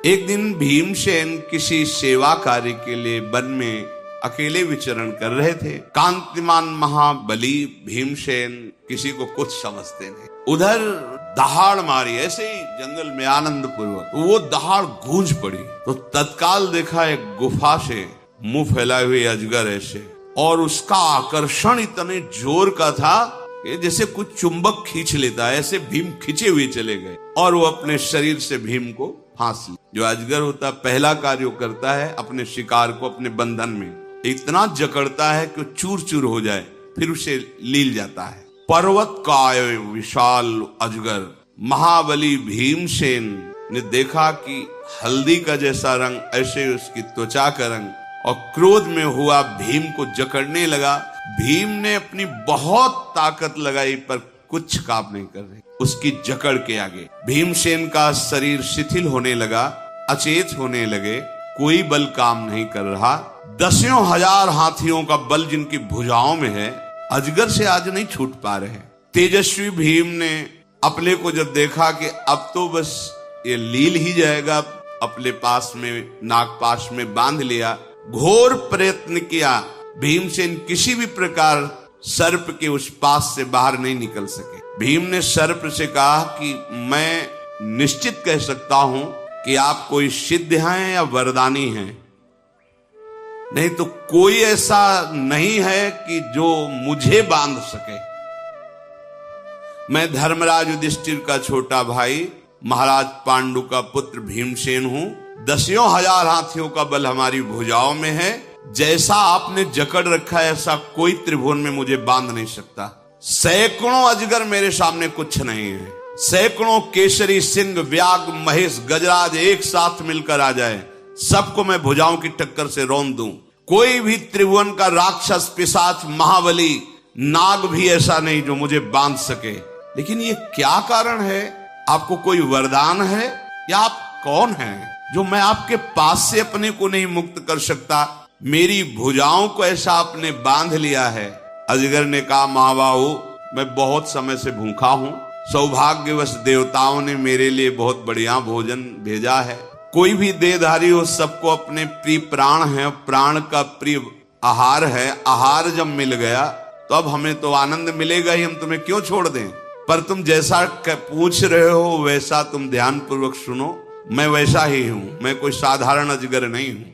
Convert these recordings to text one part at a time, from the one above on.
एक दिन भीमसेन किसी सेवा कार्य के लिए वन में अकेले विचरण कर रहे थे। कांतिमान महाबली भीमसेन किसी को कुछ समझते नहीं। उधर दहाड़ मारी, ऐसे ही जंगल में आनंद पूर्वक वो दहाड़ गूंज पड़ी तो तत्काल देखा एक गुफा से मुंह फैलाए हुए अजगर ऐसे, और उसका आकर्षण इतने जोर का था कि जैसे कुछ चुंबक खींच लेता है, ऐसे भीम खींचे हुए चले गए और वो अपने शरीर से भीम को फांस लिया। जो अजगर होता है पहला कार्य करता है अपने शिकार को अपने बंधन में इतना जकड़ता है कि वो चूर चूर हो जाए, फिर उसे लील जाता है। पर्वत काय विशाल अजगर महाबली भीमसेन ने देखा कि हल्दी का जैसा रंग, ऐसे उसकी त्वचा का रंग, और क्रोध में हुआ भीम को जकड़ने लगा। भीम ने अपनी बहुत ताकत लगाई पर कुछ काम नहीं कर रही उसकी जकड़ के आगे। भीमसेन का शरीर शिथिल होने लगा, अचेत होने लगे, कोई बल काम नहीं कर रहा। दसियों हजार हाथियों का बल जिनकी भुजाओं में है, अजगर से आज नहीं छूट पा रहे। तेजस्वी भीम ने अपने को जब देखा कि अब तो बस ये लील ही जाएगा, अपने पास में नागपाश में बांध लिया। घोर प्रयत्न किया, भीमसेन किसी भी प्रकार सर्प के उस पास से बाहर नहीं निकल सके। भीम ने सर्प से कहा कि मैं निश्चित कह सकता हूं कि आप कोई सिद्ध हैं या वरदानी हैं, नहीं तो कोई ऐसा नहीं है कि जो मुझे बांध सके। मैं धर्मराज युधिष्ठिर का छोटा भाई, महाराज पांडु का पुत्र भीमसेन हूं। दसियों हजार हाथियों का बल हमारी भुजाओं में है। जैसा आपने जकड़ रखा है ऐसा कोई त्रिभुवन में मुझे बांध नहीं सकता। सैकड़ों अजगर मेरे सामने कुछ नहीं है। सैकड़ों केसरी, सिंह, व्याघ्र, महेश, गजराज एक साथ मिलकर आ जाए, सबको मैं भुजाओं की टक्कर से रौंद दूं। कोई भी त्रिभुवन का राक्षस, पिशाच, महाबली, नाग भी ऐसा नहीं जो मुझे बांध सके। लेकिन ये क्या कारण है? आपको कोई वरदान है या आप कौन हैं जो मैं आपके पास से अपने को नहीं मुक्त कर सकता? मेरी भुजाओं को ऐसा आपने बांध लिया है। अजगर ने कहा, महाबाहु, मैं बहुत समय से भूखा हूं। सौभाग्यवश देवताओं ने मेरे लिए बहुत बढ़िया भोजन भेजा है। कोई भी देहधारी हो, सबको अपने प्रिय प्राण है, प्राण का प्रिय आहार है। आहार जब मिल गया तो अब हमें तो आनंद मिलेगा ही, हम तुम्हें क्यों छोड़ दें? पर तुम जैसा पूछ रहे हो वैसा तुम ध्यान पूर्वक सुनो। मैं वैसा ही हूं, मैं कोई साधारण अजगर नहीं हूं।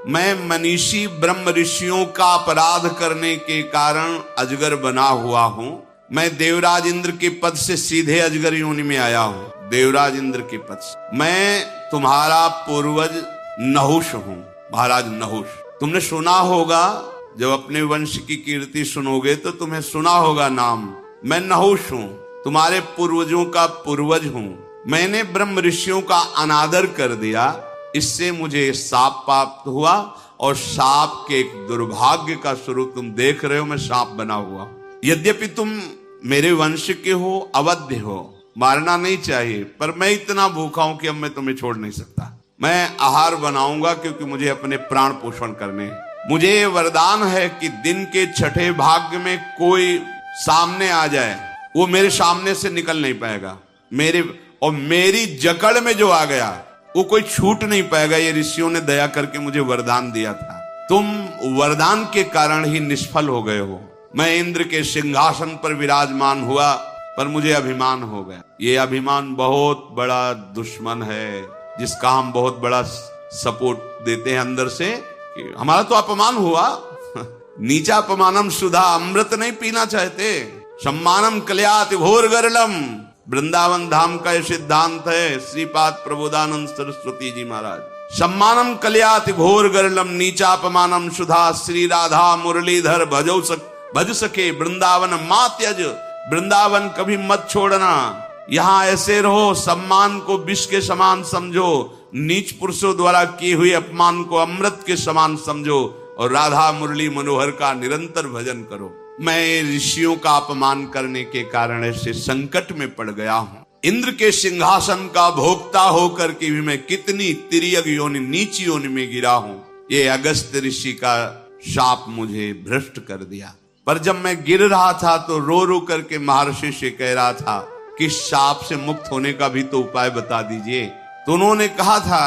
मैं मनीषी ब्रह्म ऋषियों का अपराध करने के कारण अजगर बना हुआ हूं। मैं देवराज इंद्र के पद से सीधे अजगर योनि में आया हूं। देवराज इंद्र के पद से मैं तुम्हारा पूर्वज नहुष हूं। महाराज नहुष, तुमने सुना होगा, जब अपने वंश की कीर्ति सुनोगे तो तुम्हें सुना होगा नाम। मैं नहुष हूं, तुम्हारे पूर्वजों का पूर्वज हूं। मैंने ब्रह्म ऋषियों का अनादर कर दिया, इससे मुझे सांप प्राप्त हुआ, और सांप के एक दुर्भाग्य का स्वरूप तुम देख रहे हो, मैं सांप बना हुआ। यद्यपि तुम मेरे वंश के हो, अवध्य हो, मारना नहीं चाहिए, पर मैं इतना भूखा हूं कि अब मैं तुम्हें छोड़ नहीं सकता। मैं आहार बनाऊंगा क्योंकि मुझे अपने प्राण पोषण करने हैं। मुझे वरदान है कि दिन के छठे भाग में कोई सामने आ जाए, वो मेरे सामने से निकल नहीं पाएगा। मेरी जकड़ में जो आ गया वो कोई छूट नहीं पाएगा। ये ऋषियों ने दया करके मुझे वरदान दिया था। तुम वरदान के कारण ही निष्फल हो गए हो। मैं इंद्र के सिंहासन पर विराजमान हुआ, पर मुझे अभिमान हो गया। ये अभिमान बहुत बड़ा दुश्मन है, जिसका हम बहुत बड़ा सपोर्ट देते हैं अंदर से कि हमारा तो अपमान हुआ। नीचा अपमानम सुधा, अमृत नहीं पीना चाहते। सम्मानम कल्याति घोर गरलम, वृंदावन धाम का यह सिद्धांत है। श्रीपाद प्रबोधानंद सरस्वती जी महाराज। सम्मानम कल्याति घोर गरलम, नीचा अपमानम सुधा। श्री राधा मुरलीधर भज सके वृंदावन मां त्यज, वृंदावन कभी मत छोड़ना। यहाँ ऐसे रहो, सम्मान को विष के समान समझो, नीच पुरुषों द्वारा की हुई अपमान को अमृत के समान समझो, और राधा मुरली मनोहर का निरंतर भजन करो। मैं ऋषियों का अपमान करने के कारण ऐसे संकट में पड़ गया हूं। इंद्र के सिंहासन का भोक्ता होकर के भी मैं कितनी तिर्यक योनि, नीच योनि में गिरा हूं। ये अगस्त ऋषि का शाप मुझे भ्रष्ट कर दिया। पर जब मैं गिर रहा था तो रो रो करके महर्षि से कह रहा था कि शाप से मुक्त होने का भी तो उपाय बता दीजिए। तो उन्होंने कहा था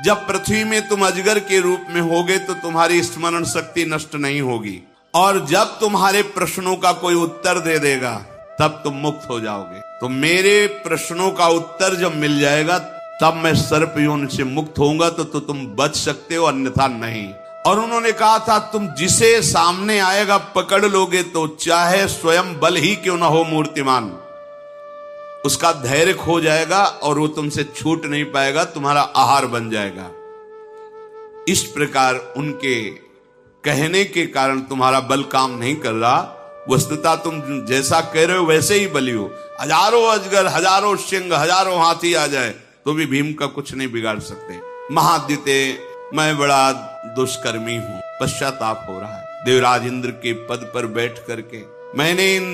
जब पृथ्वी में तुम अजगर के रूप में होगे तो तुम्हारी स्मरण शक्ति नष्ट नहीं होगी, और जब तुम्हारे प्रश्नों का कोई उत्तर दे देगा तब तुम मुक्त हो जाओगे। तो मेरे प्रश्नों का उत्तर जब मिल जाएगा तब मैं सर्प योनि से मुक्त होऊंगा, तो तुम बच सकते हो, अन्यथा नहीं। और उन्होंने कहा था तुम जिसे सामने आएगा पकड़ लोगे तो चाहे स्वयं बल ही क्यों ना हो मूर्तिमान, उसका धैर्य खो जाएगा और वो तुमसे छूट नहीं पाएगा, तुम्हारा आहार बन जाएगा। इस प्रकार उनके कहने के कारण तुम्हारा बल काम नहीं कर रहा। वस्तुतः तुम जैसा कह रहे हो वैसे ही बली हो। हजारों अजगर, हजारों सिंह, हजारों हाथी आ जाए तो भी भीम का कुछ नहीं बिगाड़ सकते। महाद्युते, मैं बड़ा दुष्कर्मी हूं, पश्चाताप हो रहा है। देवराज इंद्र के पद पर बैठ करके मैंने इन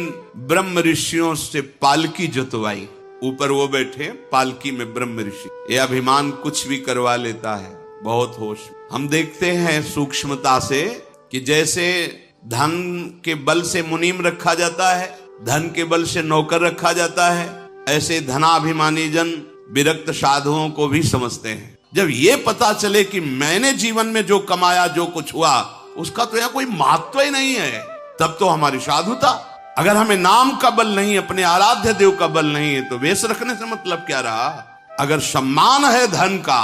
ब्रह्म ऋषियों से पालकी जुतवाई। ऊपर वो बैठे पालकी में ब्रह्म ऋषि, ये अभिमान कुछ भी करवा लेता है, बहुत होश। हम देखते हैं सूक्ष्मता से कि जैसे धन के बल से मुनीम रखा जाता है, धन के बल से नौकर रखा जाता है, ऐसे धनाभिमानी जन विरक्त साधुओं को भी समझते हैं। जब ये पता चले कि मैंने जीवन में जो कमाया, जो कुछ हुआ, उसका तो यहाँ कोई महत्व ही नहीं है, तब तो हमारी साधुता। अगर हमें नाम का बल नहीं, अपने आराध्य देव का बल नहीं है, तो वेश रखने से मतलब क्या रहा। अगर सम्मान है धन का,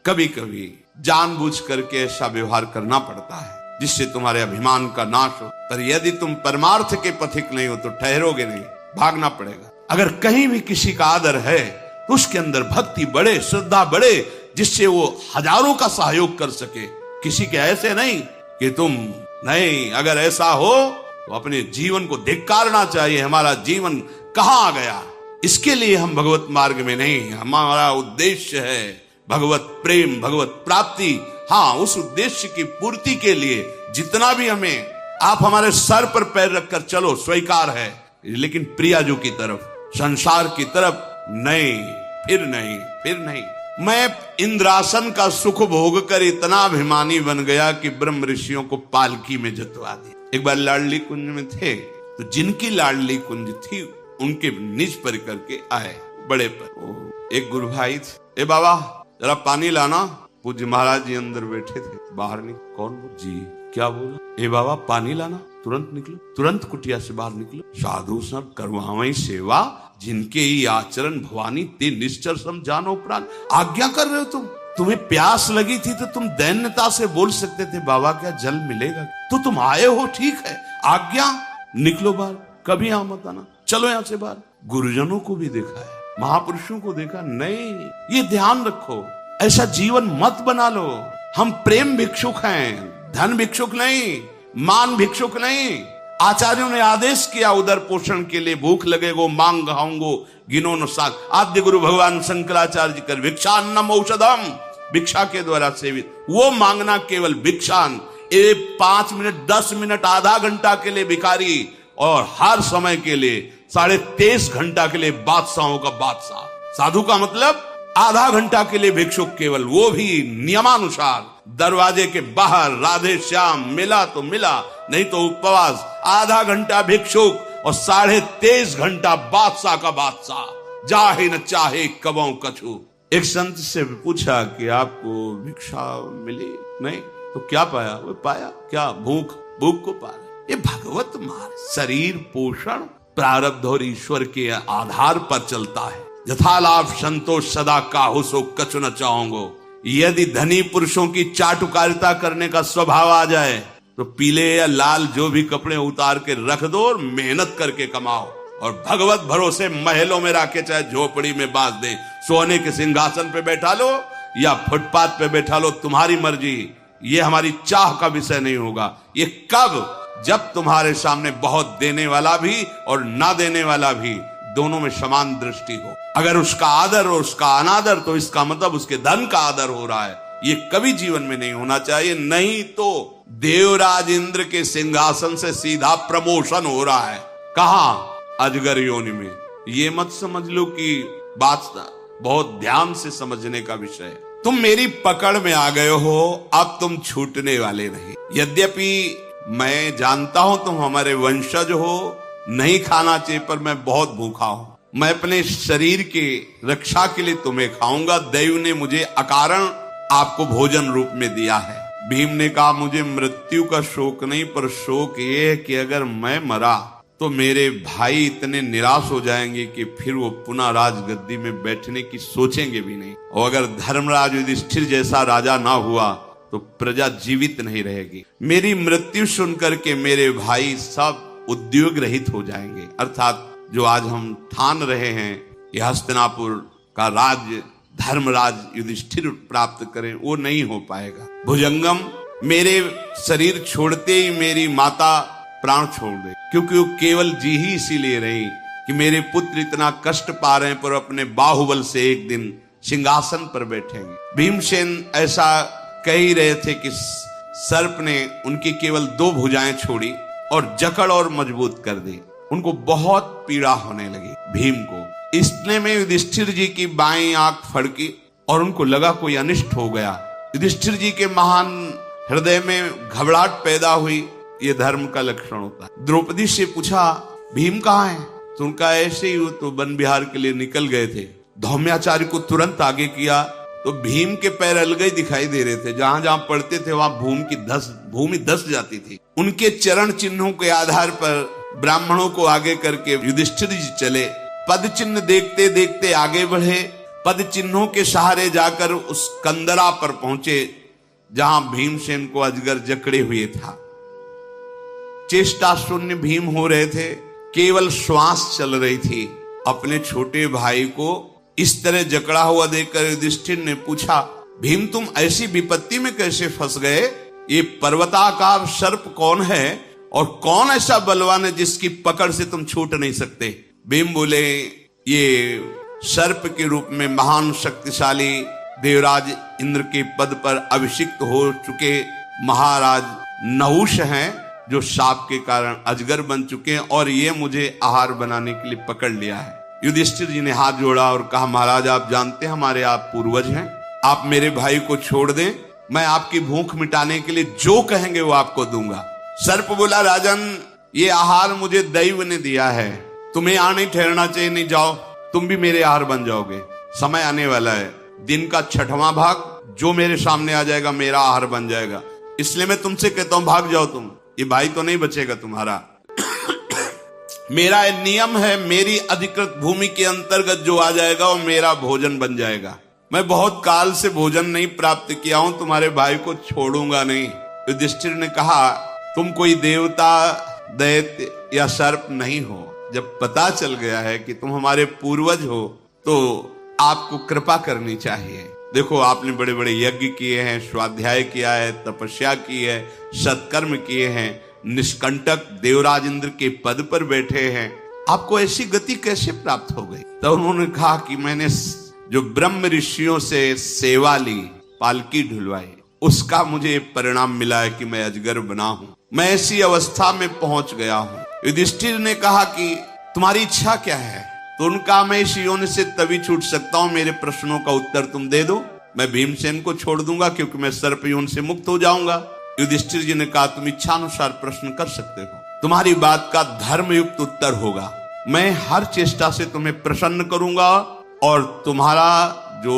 कभी कभी जानबूझ करके ऐसा व्यवहार करना पड़ता है जिससे तुम्हारे अभिमान का नाश हो। पर यदि तुम परमार्थ के पथिक नहीं हो तो ठहरोगे नहीं, भागना पड़ेगा। अगर कहीं भी किसी का आदर है तो उसके अंदर भक्ति बढ़े, श्रद्धा बढ़े, जिससे वो हजारों का सहयोग कर सके। किसी के ऐसे नहीं कि तुम नहीं, अगर ऐसा हो तो अपने जीवन को धिक्कारना चाहिए। हमारा जीवन कहां आ गया, इसके लिए हम भगवत मार्ग में नहीं। हमारा उद्देश्य है भगवत प्रेम, भगवत प्राप्ति। हाँ, उस उद्देश्य की पूर्ति के लिए जितना भी हमें, आप हमारे सर पर पैर रखकर चलो, स्वीकार है, लेकिन प्रियाजू की तरफ, संसार की तरफ नहीं, फिर नहीं, फिर नहीं। मैं इंद्रासन का सुख भोग कर इतना अभिमानी बन गया कि ब्रह्म ऋषियों को पालकी में जतवा दिया। एक बार लाडली कुंज में थे, तो जिनकी लाडली कुंज थी उनके निज पर करके आए बड़े पर। एक गुरु भाई थे, ए बाबा जरा पानी लाना। पूज्य महाराज जी अंदर बैठे थे, बाहर निकले। कौन जी, क्या बोला? ए बाबा पानी लाना। तुरंत निकलो, तुरंत कुटिया से बाहर निकलो। साधु सब करवावई सेवा, जिनके ही आचरण भवानी ते निश्चर सम जानो प्राण। आज्ञा कर रहे हो तुम, तुम्हें प्यास लगी थी तो तुम दैन्यता से बोल सकते थे बाबा क्या जल मिलेगा, तो तुम आए हो, ठीक है, आज्ञा, निकलो बाहर, कभी यहां मत आना, चलो यहां से बाहर। गुरुजनों को भी देखा है, महापुरुषों को देखा नहीं। ये ध्यान रखो, ऐसा जीवन मत बना लो। हम प्रेम भिक्षुक हैं, धन भिक्षुक नहीं, मान भिक्षुक नहीं। आचार्यों ने आदेश किया उदर पोषण के लिए, भूख लगेगो मांग हाऊंगो गिनो न साग। आद्य गुरु भगवान शंकराचार्य जी कर भिक्षान्नम औषधम, भिक्षा के द्वारा सेवित, वो मांगना केवल भिक्षान। 5 मिनट, 10 मिनट, आधा घंटा के लिए भिखारी, और हर समय के लिए 23.5 घंटा के लिए बादशाहों का बादशाह। साधु का मतलब आधा घंटा के लिए भिक्षुक केवल, वो भी नियमानुसार। दरवाजे के बाहर राधे श्याम, मिला तो मिला, नहीं तो उपवास। आधा घंटा भिक्षुक और 23.5 घंटा बादशाह का बादशाह, चाहे न चाहे कबों कछु। एक संत से पूछा कि आपको भिक्षा मिली? नहीं, तो क्या पाया? वो पाया क्या? भूख, भूख को पाया। ये भगवत मार्ग, शरीर पोषण प्रारब्ध और ईश्वर के आधार पर चलता है। यथा लाभ संतोष सदा काहू सो कछु न चाहूंगो। यदि धनी पुरुषों की चाटुकारिता करने का स्वभाव आ जाए तो पीले या लाल जो भी कपड़े उतार के रख दो और मेहनत करके कमाओ, और भगवत भरोसे महलों में रखे, चाहे झोपड़ी में बांध दे, सोने के सिंहासन पे बैठा लो या फुटपाथ पे बैठा लो, तुम्हारी मर्जी। ये हमारी चाह का विषय नहीं होगा। ये कब? जब तुम्हारे सामने बहुत देने वाला भी और ना देने वाला भी, दोनों में समान दृष्टि हो। अगर उसका आदर और उसका अनादर, तो इसका मतलब उसके धन का आदर हो रहा है। ये कभी जीवन में नहीं होना चाहिए, नहीं तो देवराज इंद्र के सिंहासन से सीधा प्रमोशन हो रहा है। कहां? अजगर योनि में। ये मत समझ लो कि बात बहुत ध्यान से समझने का विषय है। तुम मेरी पकड़ में आ गए हो, अब तुम छूटने वाले नहीं। यद्यपि मैं जानता हूं तुम हमारे वंशज हो, नहीं खाना चाहिए, पर मैं बहुत भूखा हूं। मैं अपने शरीर के रक्षा के लिए तुम्हें खाऊंगा, दैव ने मुझे अकारण आपको भोजन रूप में दिया है। भीम ने कहा, मुझे मृत्यु का शोक नहीं, पर शोक ये है कि अगर मैं मरा तो मेरे भाई इतने निराश हो जाएंगे कि फिर वो पुनः राजगद्दी में बैठने की सोचेंगे भी नहीं। और अगर धर्मराज युधिष्ठिर जैसा राजा ना हुआ तो प्रजा जीवित नहीं रहेगी। मेरी मृत्यु सुनकर के मेरे भाई सब उद्योग रहित हो जाएंगे। अर्थात जो आज हम ठान रहे हैं ये हस्तिनापुर का राज्य धर्मराज युधिष्ठिर प्राप्त करें, वो नहीं हो पाएगा। भुजंगम, मेरे शरीर छोड़ते ही मेरी माता प्राण छोड़ दे, क्योंकि वो केवल जी ही इसीलिए रही कि मेरे पुत्र इतना कष्ट पा रहे हैं, पर अपने बाहुबल से एक दिन सिंहासन पर बैठेंगे। भीमसेन ऐसा कह ही रहे थे कि सर्प ने उनकी केवल 2 भुजाएं छोड़ी और जकड़ और मजबूत कर दी। उनको बहुत पीड़ा होने लगी भीम को। इतने में युधिष्ठिर जी की बाईं आंख फड़की और उनको लगा कोई अनिष्ट हो गया। युधिष्ठिर जी के महान हृदय में घबराहट पैदा हुई। ये धर्म का लक्षण होता है। द्रौपदी से पूछा, भीम कहाँ है? तो उनका ऐसे ही, वो तो वन विहार के लिए निकल गए थे। धौम्याचार्य को तुरंत आगे किया तो भीम के पैर अलग ही दिखाई दे रहे थे। जहां जहां पड़ते थे वहां भूमि धस जाती थी। उनके चरण चिन्हों के आधार पर ब्राह्मणों को आगे करके युधिष्ठिर जी चले। पद चिन्ह देखते देखते आगे बढ़े। पद चिन्हों के सहारे जाकर उस कंदरा पर पहुंचे जहां भीमसेन को अजगर जकड़े हुए था। चेष्टा शून्य भीम हो रहे थे, केवल श्वास चल रही थी। अपने छोटे भाई को इस तरह जकड़ा हुआ देखकर युधिष्ठिर ने पूछा, भीम तुम ऐसी विपत्ति में कैसे फंस गए? ये पर्वताकार सर्प कौन है और कौन ऐसा बलवान है जिसकी पकड़ से तुम छूट नहीं सकते? भीम बोले, ये सर्प के रूप में महान शक्तिशाली देवराज इंद्र के पद पर अभिषिक्त हो चुके महाराज नहुष हैं, जो शाप के कारण अजगर बन चुके हैं और ये मुझे आहार बनाने के लिए पकड़ लिया है। युधिष्ठिर जी ने हाथ जोड़ा और कहा, महाराज आप जानते हैं हमारे आप पूर्वज हैं, आप मेरे भाई को छोड़ दें, मैं आपकी भूख मिटाने के लिए जो कहेंगे वो आपको दूंगा। सर्प बोला, राजन ये आहार मुझे दैव ने दिया है, तुम्हें यहाँ नहीं ठहरना चाहिए, नहीं जाओ, तुम भी मेरे आहार बन जाओगे। समय आने वाला है, दिन का 6वां भाग जो मेरे सामने आ जाएगा मेरा आहार बन जाएगा, इसलिए मैं तुमसे कहता हूं भाग जाओ तुम, ये भाई तो नहीं बचेगा तुम्हारा। मेरा नियम है, मेरी अधिकृत भूमि के अंतर्गत जो आ जाएगा वो मेरा भोजन बन जाएगा। मैं बहुत काल से भोजन नहीं प्राप्त किया हूं, तुम्हारे भाई को छोड़ूंगा नहीं। युधिष्ठिर ने कहा, तुम कोई देवता दैत्य या सर्प नहीं हो। जब पता चल गया है कि तुम हमारे पूर्वज हो तो आपको कृपा करनी चाहिए। देखो आपने बड़े बड़े यज्ञ किए हैं, स्वाध्याय किया है, तपस्या की है, सत्कर्म किए हैं, निष्कंटक देवराज इंद्र के पद पर बैठे हैं, आपको ऐसी गति कैसे प्राप्त हो गई? तो उन्होंने कहा कि मैंने जो ब्रह्म ऋषियों से सेवा ली, पालकी ढुलवाई, उसका मुझे परिणाम मिला है कि मैं अजगर बना हूं, मैं ऐसी अवस्था में पहुंच गया हूं। युधिष्ठिर ने कहा कि तुम्हारी इच्छा क्या है? तो उनका, मैं इस योनि से तभी छूट सकता हूं, मेरे प्रश्नों का उत्तर तुम दे दो, मैं भीमसेन को छोड़ दूंगा क्योंकि मैं सर्प योनि से मुक्त हो जाऊंगा। युधिष्ठिर जी ने कहा, तुम इच्छानुसार प्रश्न कर सकते हो, तुम्हारी बात का धर्मयुक्त उत्तर होगा, मैं हर चेष्टा से तुम्हें प्रसन्न करूंगा और तुम्हारा जो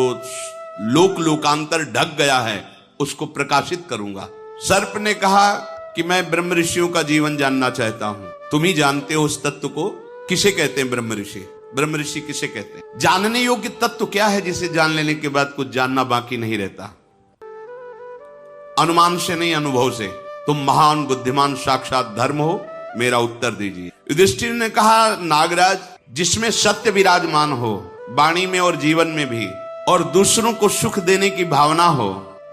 लोकांतर ढक गया है उसको प्रकाशित करूंगा। सर्प ने कहा कि मैं ब्रह्म ऋषियों का जीवन जानना चाहता हूं, तुम ही जानते हो उस तत्व को, किसे कहते हैं ब्रह्म ऋषि? ब्रह्म ऋषि किसे कहते हैं? जानने योग्य तत्व क्या है जिसे जान लेने के बाद कुछ जानना बाकी नहीं रहता? अनुमान से नहीं, अनुभव से। तुम महान बुद्धिमान साक्षात धर्म हो, मेरा उत्तर दीजिए। युधिष्ठिर ने कहा, नागराज जिसमें सत्य विराजमान हो, वाणी में और जीवन में भी, और दूसरों को सुख देने की भावना हो,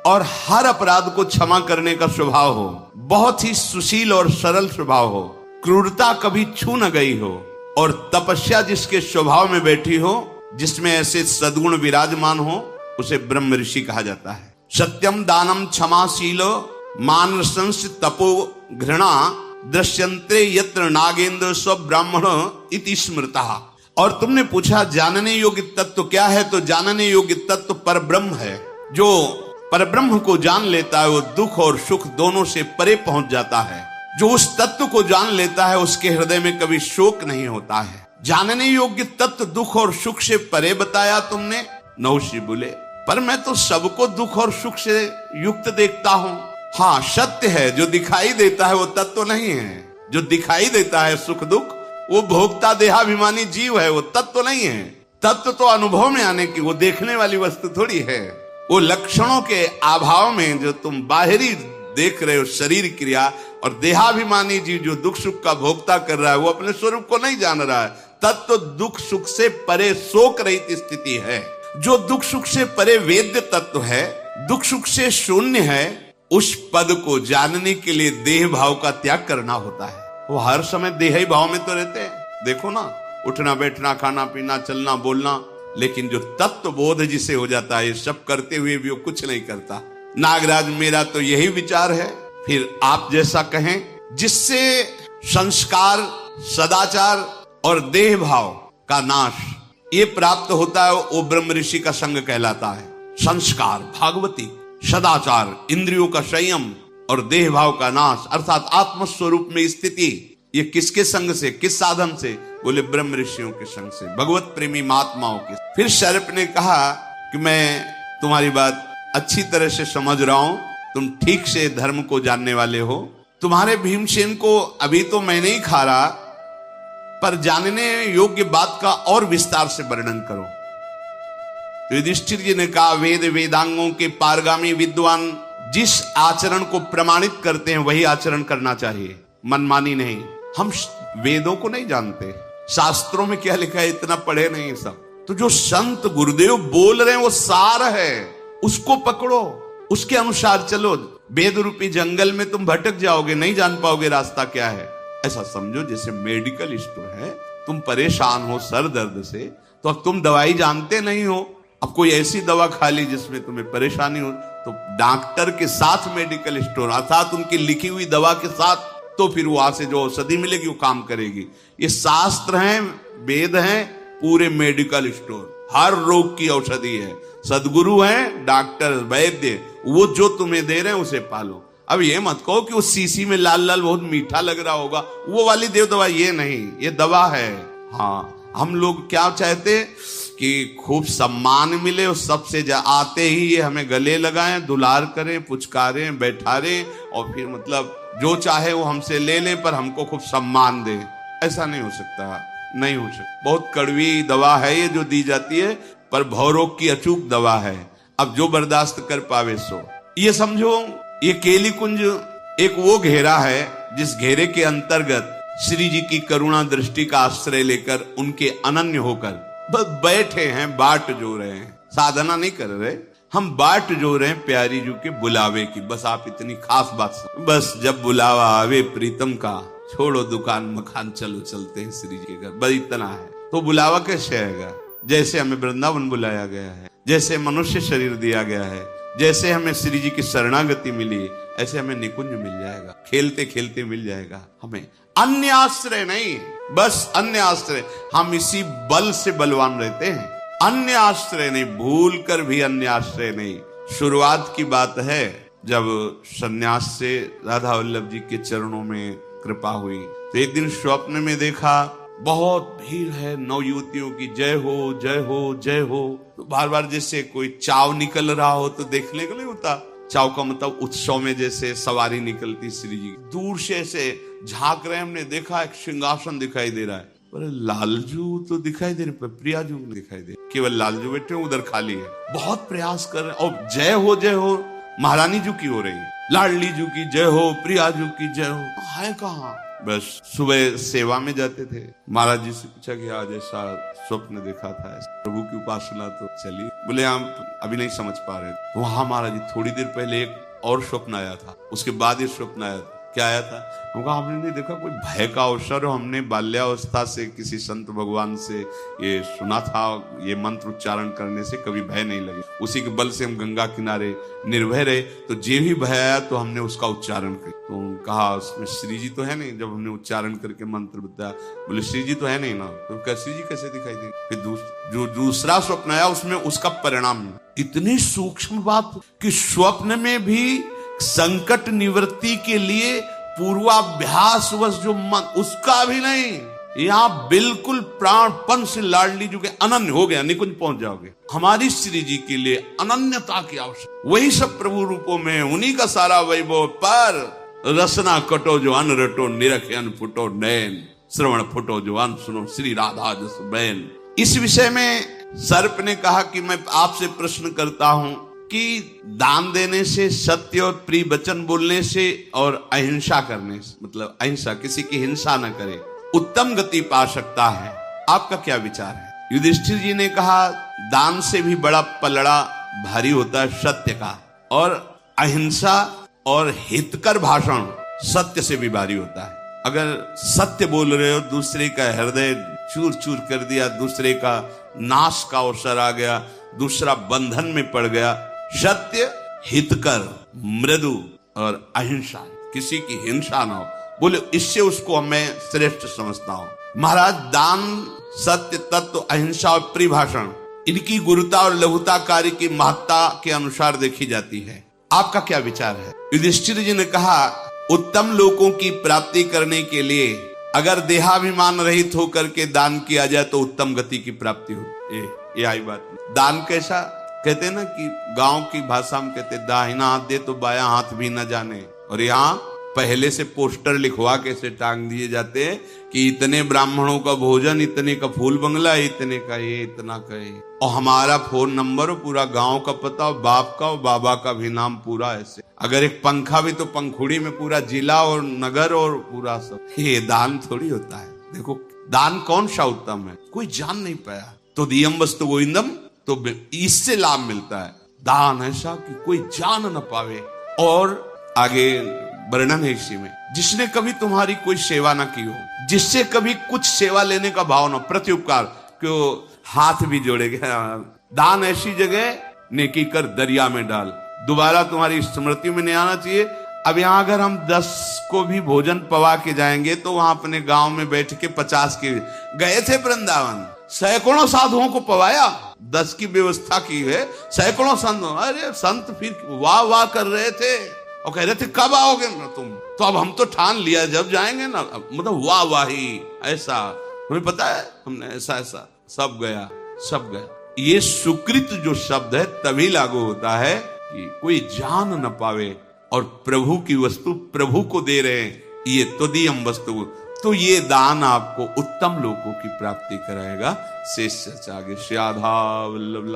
और हर अपराध को क्षमा करने का स्वभाव हो, बहुत ही सुशील और सरल स्वभाव हो, क्रूरता कभी छू न गई हो, और तपस्या जिसके स्वभाव में बैठी हो, जिसमें ऐसे सद्गुण विराजमान हो, उसे ब्रह्म ऋषि कहा जाता है। सत्यम दानम क्षमाशीलो मानसंस तपो घृणा दृश्यंते यत्र नागेंद्र स्व ब्राह्मण इति स्मृता। और तुमने पूछा जानने योग्य तत्व क्या है? तो जानने योग्य तत्व पर ब्रह्म है। जो पर ब्रह्म को जान लेता है वो दुख और सुख दोनों से परे पहुंच जाता है। जो उस तत्व को जान लेता है उसके हृदय में कभी शोक नहीं होता है। जानने योग्य तत्व दुख और सुख से परे बताया तुमने। नहुषी बोले, पर मैं तो सबको दुख और सुख से युक्त देखता हूं। हाँ, सत्य है, जो दिखाई देता है वो तत्व नहीं है। जो दिखाई देता है सुख दुख, वो भोक्ता देहाभिमानी जीव है, वो तत्व नहीं है। तत्व तो अनुभव में आने की, वो देखने वाली वस्तु थोड़ी है। वो लक्षणों के अभाव में जो तुम बाहरी देख रहे हो शरीर क्रिया, और देहाभिमानी जीव जो दुख सुख का भोक्ता कर रहा है वो अपने स्वरूप को नहीं जान रहा है। तत्व दुख सुख से परे शोक रहित स्थिति है। जो दुख सुख से परे वेद्य तत्व है, दुख सुख से शून्य है, उस पद को जानने के लिए देह भाव का त्याग करना होता है। वो हर समय देह ही भाव में तो रहते हैं। देखो ना, उठना बैठना खाना पीना चलना बोलना, लेकिन जो तत्व बोध जिसे हो जाता है, ये सब करते हुए भी वो कुछ नहीं करता। नागराज, मेरा तो यही विचार है, फिर आप जैसा कहें, जिससे संस्कार सदाचार और देह भाव का नाश ये प्राप्त होता है, वो ब्रह्म ऋषि का संग कहलाता है। संस्कार भागवती, सदाचार इंद्रियों का संयम और देह भाव का नाश अर्थात आत्म स्वरूप में स्थिति, ये किसके संग से, किस साधन से? बोले ब्रह्म ऋषियों के संग से, भगवत प्रेमी महात्माओं के। फिर शरप ने कहा कि मैं तुम्हारी बात अच्छी तरह से समझ रहा हूं, तुम ठीक से धर्म को जानने वाले हो। तुम्हारे भीमसेन को अभी तो मैं नहीं खा रहा, पर जानने योग्य बात का और विस्तार से वर्णन करो। तो युधिष्ठिर जी ने कहा, वेद वेदांगों के पारगामी विद्वान जिस आचरण को प्रमाणित करते हैं वही आचरण करना चाहिए, मनमानी नहीं। हम वेदों को नहीं जानते, शास्त्रों में क्या लिखा है इतना पढ़े नहीं सब। तो जो संत गुरुदेव बोल रहे हैं वो सार है, उसको पकड़ो, उसके अनुसार चलो। वेद रूपी जंगल में तुम भटक जाओगे, नहीं जान पाओगे रास्ता क्या है। ऐसा समझो जैसे मेडिकल स्टोर है, तुम परेशान हो सर दर्द से, तो अब तुम दवाई जानते नहीं हो, अब कोई ऐसी दवा खा ली जिसमें तुम्हें परेशानी हो, तो डॉक्टर के साथ मेडिकल स्टोर अर्थात उनकी लिखी हुई दवा के साथ, तो फिर वहां से जो औषधि मिलेगी वो काम करेगी। ये शास्त्र हैं, वेद हैं, पूरे मेडिकल स्टोर, हर रोग की औषधि है। सदगुरु हैं, डॉक्टर वैद्य, वो जो तुम्हें दे रहे हैं उसे पालो। अब ये मत कहो कि उस शीशी में लाल लाल बहुत मीठा लग रहा होगा, वो वाली देव दवा, ये नहीं, ये दवा है। हाँ, हम लोग क्या चाहते कि खूब सम्मान मिले, और सबसे आते ही ये हमें गले लगाएं, दुलार करें, पुचकारें, बैठारें, और फिर मतलब जो चाहे वो हमसे ले लें, पर हमको खूब सम्मान दें। ऐसा नहीं हो सकता, नहीं हो सकता। बहुत कड़वी दवा है ये जो दी जाती है, पर भवरोग की अचूक दवा है। अब जो बर्दाश्त कर पावे सो। ये समझो, ये केली कुंज एक वो घेरा है जिस घेरे के अंतर्गत श्री जी की करुणा दृष्टि का आश्रय लेकर उनके अनन्य होकर बस बैठे हैं, बाट जो रहे हैं, साधना नहीं कर रहे, हम बाट जो रहे हैं प्यारी जी के बुलावे की। बस आप इतनी खास बात सुन, बस जब बुलावा आवे प्रीतम का, छोड़ो दुकान मकान, चलो चलते हैं श्री जी के घर, बस इतना है। तो बुलावा कैसे आएगा? जैसे हमें वृंदावन बुलाया गया है, जैसे मनुष्य शरीर दिया गया है, जैसे हमें श्री जी की शरणागति मिली, ऐसे हमें निकुंज मिल जाएगा, खेलते खेलते मिल जाएगा। हमें अन्य आश्रय नहीं, बस अन्य आश्रय, हम इसी बल से बलवान रहते हैं। अन्य आश्रय नहीं, भूल कर भी अन्य आश्रय नहीं। शुरुआत की बात है जब सन्यास से राधा वल्लभ जी के चरणों में कृपा हुई, तो एक दिन स्वप्न में देखा बहुत भीड़ है, नवयुवतियों की जय हो जय हो जय हो। तो बार बार जैसे कोई चाव निकल रहा हो तो देखने को नहीं होता, चाव का मतलब उत्सव में जैसे सवारी निकलती श्री जी, दूर से ऐसे झांक रहे, हमने देखा एक सिंहासन दिखाई दे रहा है, पर लालजू तो दिखाई दे रहे, प्रियाजू दिखाई दे, केवल लालजू बैठे, उधर खाली है। बहुत प्रयास कर रहे, और जय हो महारानी जू की हो रही है, लाडली जू की जय हो, प्रियाजू की जय हो, है कहाँ? बस सुबह सेवा में जाते थे, महाराज जी से पूछा कि आज ऐसा स्वप्न देखा था, प्रभु की उपासना तो चली। बोले हम अभी नहीं समझ पा रहे। वहां महाराज जी थोड़ी देर पहले एक और स्वप्न आया था, उसके बाद ये स्वप्न आया था। क्या आया था? हमने नहीं देखा कोई भय का अवसर, हमने बाल्यावस्था से किसी संत भगवान से ये सुना था, ये मंत्र उच्चारण करने से कभी भय नहीं लगे, उसी के बल से हम गंगा किनारे निर्भय रहे। तो जे भी भय आया तो हमने उसका उच्चारण किया। तो कहा उसमें श्री जी तो है नहीं, जब हमने उच्चारण करके मंत्र बताया, बोले श्री जी तो है नहीं ना, तो श्री जी कैसे दिखाई देंगे? फिर जो दूसरा स्वप्न आया उसमें उसका परिणाम, इतनी सूक्ष्म बात कि स्वप्न में भी संकट निवृत्ति के लिए पूर्वाभ्यास वश जो मन, उसका भी नहीं, यहाँ बिल्कुल प्राणपन से लाड लीजिए, अनन्य हो गया, निकुंज पहुंच जाओगे। हमारी श्री जी के लिए अनन्यता की आवश्यकता, वही सब प्रभु रूपों में, उन्हीं का सारा वैभव। पर रसना कटो जो अन रटो, निरखे अन फुटो नैन, श्रवण फुटो जो अन सुनो, श्री राधा जस बैन। इस विषय में सर्प ने कहा कि मैं आपसे प्रश्न करता हूं कि दान देने से, सत्य और प्रिय वचन बोलने से और अहिंसा करने से, मतलब अहिंसा, किसी की हिंसा न करे, उत्तम गति पा सकता है। आपका क्या विचार है? युधिष्ठिर जी ने कहा दान से भी बड़ा पलड़ा भारी होता है सत्य का, और अहिंसा और हितकर भाषण सत्य से भी भारी होता है। अगर सत्य बोल रहे हो, दूसरे का हृदय चूर चूर कर दिया, दूसरे का नाश का अवसर आ गया, दूसरा बंधन में पड़ गया। सत्य, हितकर, मृदु और अहिंसा, किसी की हिंसा ना हो, बोले इससे उसको मैं श्रेष्ठ समझता हूं। महाराज, दान, सत्य, तत्व, अहिंसा और परिभाषण, इनकी गुरुता और लघुता कार्य की महत्ता के अनुसार देखी जाती है। आपका क्या विचार है? युधिष्ठिर जी ने कहा उत्तम लोकों की प्राप्ति करने के लिए अगर देहाभिमान रहित होकर के दान किया जाए तो उत्तम गति की प्राप्ति हो। ये आई बात। दान कैसा कहते हैं ना, कि गांव की भाषा में कहते दाहिना हाथ दे तो बायां हाथ भी न जाने, और यहाँ पहले से पोस्टर लिखवा के से टांग दिए जाते हैं कि इतने ब्राह्मणों का भोजन, इतने का फूल बंगला, इतने का ये, इतना का ये, और हमारा फोन नंबर और पूरा गांव का पता और बाप का और बाबा का भी नाम पूरा ऐसे। अगर एक पंखा भी तो पंखुड़ी में पूरा जिला और नगर और पूरा सब। ये दान थोड़ी होता है। देखो दान कौन सा उत्तम है, कोई जान नहीं पाया तो दियम वस्तु गोविंदम, तो इससे लाभ मिलता है। दान ऐसा कि कोई जान न पावे। और आगे वर्णन है इसी में, जिसने कभी तुम्हारी कोई सेवा ना की हो, जिससे कभी कुछ सेवा लेने का भाव ना, प्रत्युपकार, क्यों हाथ भी जोड़ेगा। दान ऐसी जगह नेकी कर दरिया में डाल, दोबारा तुम्हारी स्मृति में नहीं आना चाहिए। अब यहाँ अगर हम 10 को भी भोजन पवा के जाएंगे तो वहां अपने गांव में बैठ के 50 के गए थे वृंदावन, सैकड़ों साधुओं को पवाया, 10 की व्यवस्था की है, सैकड़ों संत। अरे संत फिर वाह वाह कर रहे थे और कह रहे थे कब आओगे तुम, तो अब हम तो ठान लिया जब जाएंगे ना, मतलब वाह वाही ऐसा, तुम्हें पता है हमने ऐसा ऐसा, सब गया सब गया। ये सुकृत जो शब्द है तभी लागू होता है कि कोई जान न पावे और प्रभु की वस्तु प्रभु को दे रहे हैं, ये तदीयम वस्तु। तो ये दान आपको उत्तम लोगों की प्राप्ति कराएगा। शेष आगे श्री राधा वल्लभ।